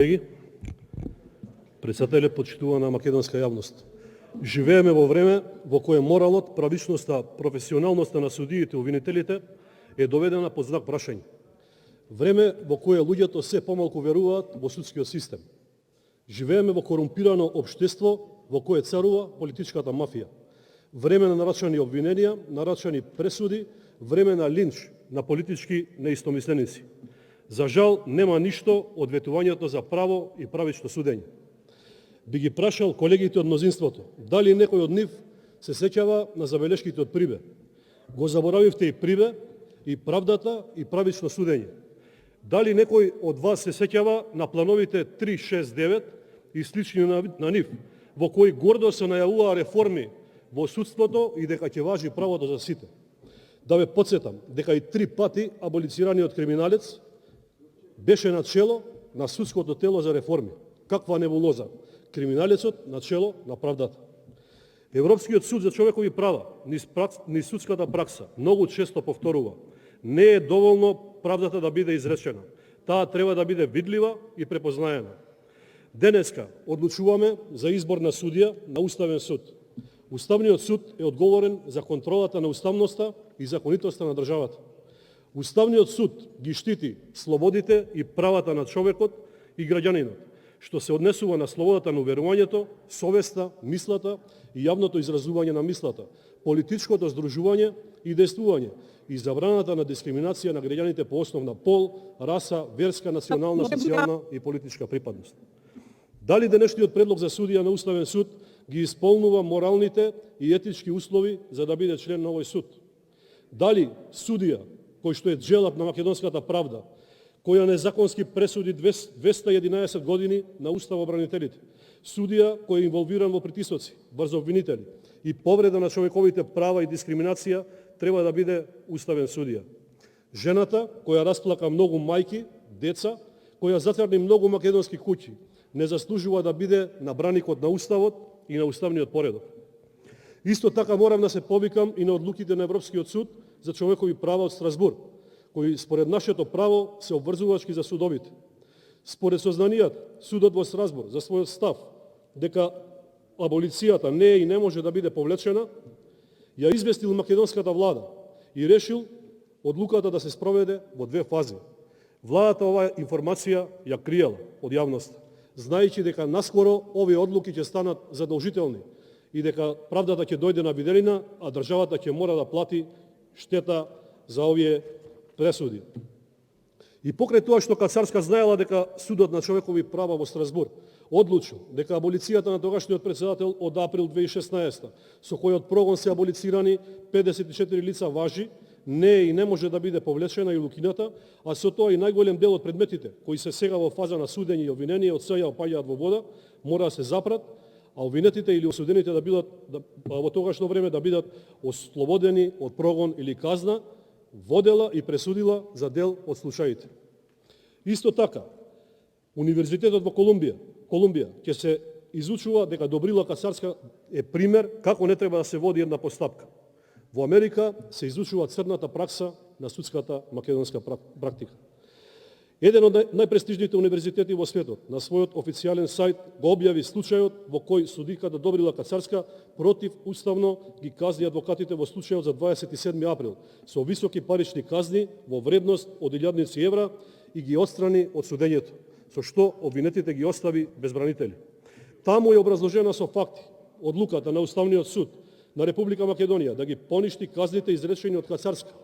Колеги, председателе, почитувана македонска јавност. Живееме во време во кое моралот, правичноста, професионалноста на судиите и обвинителите е доведена под знак прашање. Време во кое луѓето се помалку веруваат во судскиот систем. Живееме во корумпирано општество во кое царува политичката мафија. Време на нарачани обвиненија, нарачани пресуди, време на линч на политички неистомисленици. За жал, нема ништо од ветувањето за право и правично судење. Би ги прашал колегите од мнозинството, дали некој од нив се сеќава на забелешките од Прибе. Го заборавивте и Прибе, и правдата, и правично судење. Дали некој од вас се сеќава на плановите 369 и слични на нив, во кои гордо се најавуваа реформи во судството и дека ќе важи правото за сите. Да ве потсетам дека и 3 пати аболицираниот криминалец беше на чело на судското тело за реформи. Каква небулоза! Криминалецот на чело на правдата. Европскиот суд за човекови права, низ судската пракса, многу често повторува: не е доволно правдата да биде изречена. Таа треба да биде видлива и препознаена. Денеска одлучуваме за избор на судија на Уставен суд. Уставниот суд е одговорен за контролата на уставноста и законитоста на државата. Уставниот суд ги штити слободите и правата на човекот и граѓанинот, што се однесува на слободата на уверувањето, совеста, мислата и јавното изразување на мислата, политичкото здружување и действување и забраната на дискриминација на граѓаните по основ на пол, раса, верска, национална, социјална и политичка припадност. Дали денешниот предлог за судија на Уставен суд ги исполнува моралните и етички услови за да биде член на овој суд? Дали судија кој што е джелап на македонската правда, која незаконски пресуди 211 години на уставобранителите, судија кој е инволвиран во притисоци врз обвинители и повреда на човековите права и дискриминација, треба да биде уставен судија. Жената која расплака многу мајки, деца, која затврни многу македонски куќи, не заслужува да биде на браникот на уставот и на уставниот поредок. Исто така морам да се повикам и на одлуките на Европскиот суд за човекови права од Страсбург, кои според нашето право се обврзувачки за судовите. Според сознанијата, судот во Страсбург за својот став дека аболицијата не е и не може да биде повлечена, ја известил македонската влада и решил одлуката да се спроведе во 2 фази. Владата оваа информација ја криела од јавноста, знаејќи дека наскоро овие одлуки ќе станат задолжителни и дека правдата ќе дојде на виделина, а државата ќе мора да плати штета за овие пресуди. И покрај тоа што Кацарска знаела дека судот на човекови права во Страсбург одлучил дека аболицијата на тогашниот председател од април 2016 со којот прогон се аболицирани 54 лица важи, не е и не може да биде повлечена и лукината, а со тоа и најголем дел од предметите кои се сега во фаза на судење и обвинение од сега опаѓаат во вода, мора да се запрат, а обвинетите или осудените да бидат во тогашно време да бидат ослободени од прогон или казна, водела и пресудила за дел од случаите. Исто така, Универзитетот во Колумбија ќе се изучува дека Добрила Кацарска е пример како не треба да се води една постапка. Во Америка се изучува црната пракса на судската македонска практика. Еден од најпрестижните универзитети во светот на својот официјален сајт го објави случајот во кој судиката Добрила Кацарска против уставно ги казни адвокатите во случајот за 27 април со високи парични казни во вредност од 1000 евра и ги отстрани од судењето, со што обвинетите ги остави без бранители. Таму е образложена со факти одлуката на Уставниот суд на Република Македонија да ги поништи казните изречени од Кацарска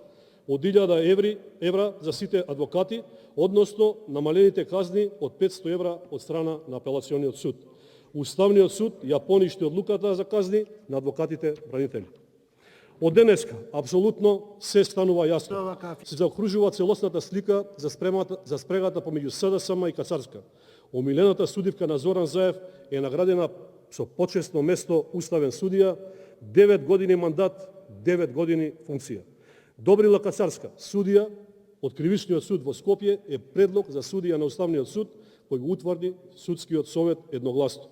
од 1000 евра за сите адвокати, односно намалените казни од 500 евра од страна на апелациониот суд. Уставниот суд ја поништи одлуката за казни на адвокатите бранители. Од денеска апсолутно се станува јасно. Се заокружува целосната слика за спрегата помеѓу СДСМ и Кацарска. Омилената судивка на Зоран Заев е наградена со почесно место уставен судија, 9 години мандат, 9 години функција. Добрила Кацарска, судија од Кривичниот суд во Скопје, е предлог за судија на Уставниот суд кој го утврди судскиот совет едногласно.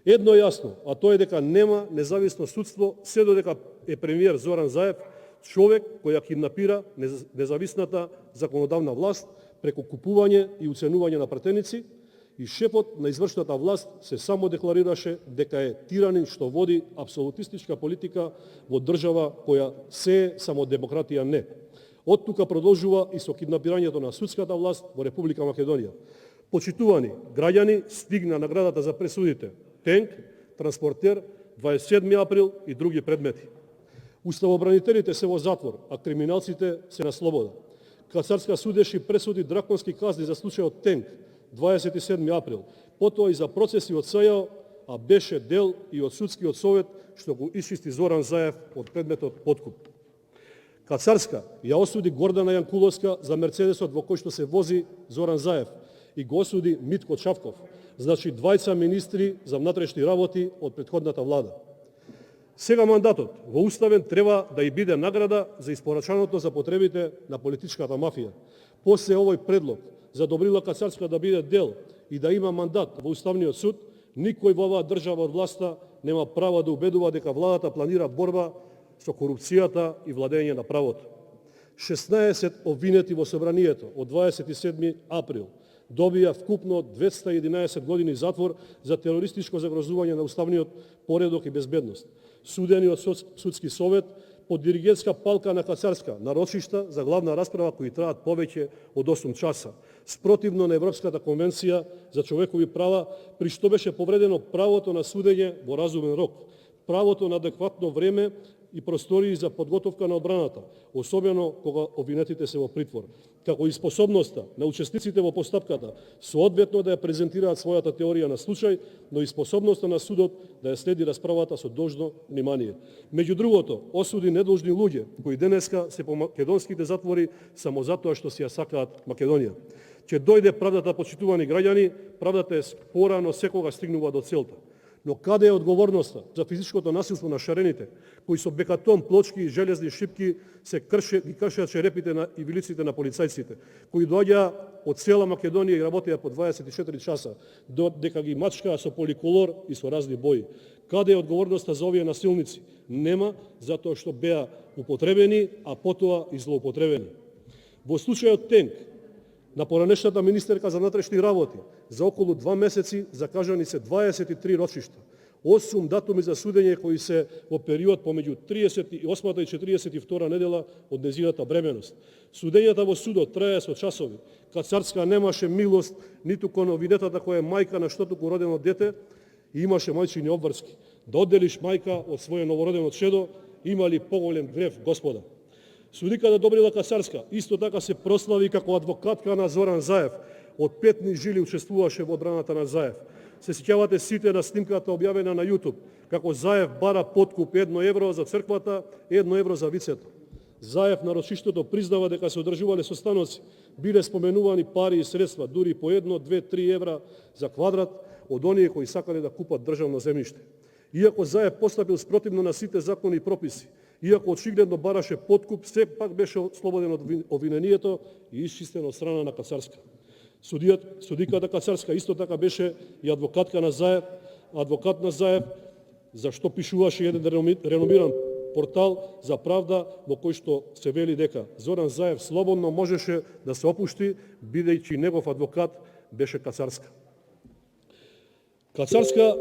Едно е јасно, а тоа е дека нема независно судство се додека е премиер Зоран Заев, човек кој ја киднапира независната законодавна власт преку купување и уценување на пратеници И шефот на извршната власт се само декларираше дека е тиранин што води апсолутистичка политика во држава која се е само демократија не. Од тука продолжува и со киднапирањето на судската власт во Република Македонија. Почитувани граѓани, стигна наградата за пресудите тенк, транспортер, 27 април и други предмети. Уставобранителите се во затвор, а криминалците се на слобода. Кацарска судеше пресуди драконски казни за случајот тенк, 27 април, потоа и за процеси од СЈО, а беше дел и од судскиот совет што го исчисти Зоран Заев од предметот подкуп. Кацарска ја осуди Гордана Јанкуловска за мерцедесот во кој што се вози Зоран Заев и го осуди Митко Чавков, значи двајца министри за внатрешни работи од претходната влада. Сега мандатот во уставен треба да и биде награда за испорачаното за потребите на политичката мафија. После овој предлог за Добрила Кацарска да биде дел и да има мандат во Уставниот суд, никој во оваа држава од власта нема право да убедува дека владата планира борба со корупцијата и владење на правото. 16 обвинети во собранието од 27 април добија вкупно 211 години затвор за терористичко загрозување на уставниот поредок и безбедност. Судени од судски совет под диригентска палка на Кацарска на рочишта за главна расправа кои траат повеќе од 8 часа, спротивно на Европската конвенција за човекови права, при што беше повредено правото на судење во разумен рок, правото на адекватно време и простории за подготовка на одбраната, особено кога обвинетите се во притвор, како и способноста на учесниците во постапката соодветно да ја презентираат својата теорија на случај, но и способноста на судот да ја следи расправата со должно внимание. Меѓу другото, осуди недолжни луѓе кои денеска се по македонските затвори само затоа што си ја сакаат Македонија. Ќе дојде правдата, почитувани граѓани, правдата е порано секогаш стигнува до целта. Но каде е одговорноста за физичкото насилство на шарените, кои со бекатон, плочки и железни шипки ги кршеат черепите и вилиците на полицајците, кои доаѓаа од цела Македонија и работеа по 24 часа, дека ги мачкаа со поликолор и со разни бои. Каде е одговорноста за овие насилници? Нема, затоа што беа употребени, а потоа и злоупотребени. Во случајот тенк, на поранешната министерка за внатрешни работи, за околу 2 месеци закажани се 23 рочишта, 8 датуми за судење кои се во период помеѓу 38 и 42 недела од незината бременост. Судењата во судот траеа со часови. Кацарска немаше милост ниту кон обвинетата која е мајка на штотуку родено дете и имаше мајчини обврски. Да одделиш мајка од своје новородено чедо, има ли поголем грев, Господа? Судиката Добрила Кацарска исто така се прослави како адвокатка на Зоран Заев. Од 5 жили учествуваше во одбраната на Заев. Се сеќавате сите на снимката објавена на YouTube, како Заев бара подкуп 1 евро за црквата, 1 евро за вицето. Заев на рочиштото признава дека се одржувале состаноци, биле споменувани пари и средства, дури по 1, 2, 3 евра за квадрат од оние кои сакале да купат државно земјиште. Иако Заев постапил спротивно на сите закони и прописи, иако очигледно бараше подкуп, сепак беше слободен од обвинението и исчистен од страна на Кацарска. Судиката Кацарска исто така беше и адвокатка на Заев, адвокат на Заев, за што пишуваше еден реномиран портал за правда во кој што се вели дека Зоран Заев слободно можеше да се опушти, бидејќи негов адвокат беше Кацарска. Кацарска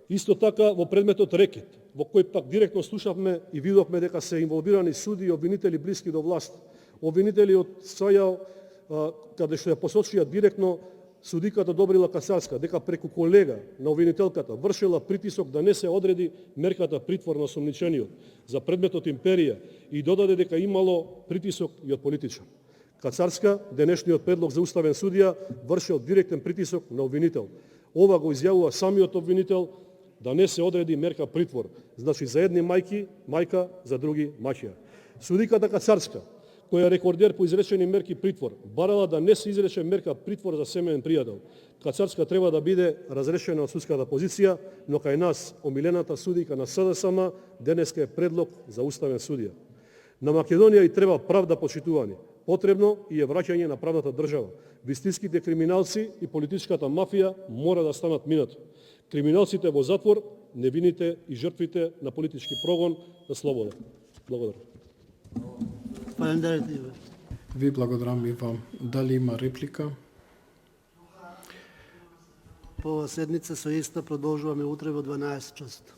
исто така во предметот рекет, во кој пак директно слушавме и видовме дека се инволвирани суди и обвинители блиски до власт. Обвинители од СЈО, каде што ја посочија директно судиката Добрила Кацарска, дека преку колега на обвинителката вршила притисок да не се одреди мерката притвор на осомничениот за предметот империја и додаде дека имало притисок и од политичар. Кацарска, денешниот предлог за уставен судија, вршил директен притисок на обвинител. Ова го изјавува самиот обвинител, да не се одреди мерка притвор, значи за едни мајка, за други маќија. Судиката Кацарска, која е рекордер по изречени мерки притвор, барала да не се изрече мерка притвор за семеен пријател. Кацарска треба да биде разрешена од судската позиција, но кај нас, омилената судика на СДСМ, денеска е предлог за уставен судија. На Македонија и треба правда, почитувани. Потребно и е враќање на правната држава. Вистинските криминалци и политичката мафија мора да станат минато. Криминалците во затвор, невините и жртвите на политички прогон на слобода. Благодарам. Ви благодарам и вам. Дали има реплика? по ова седница, со иста продолжуваме утре во 12 часот.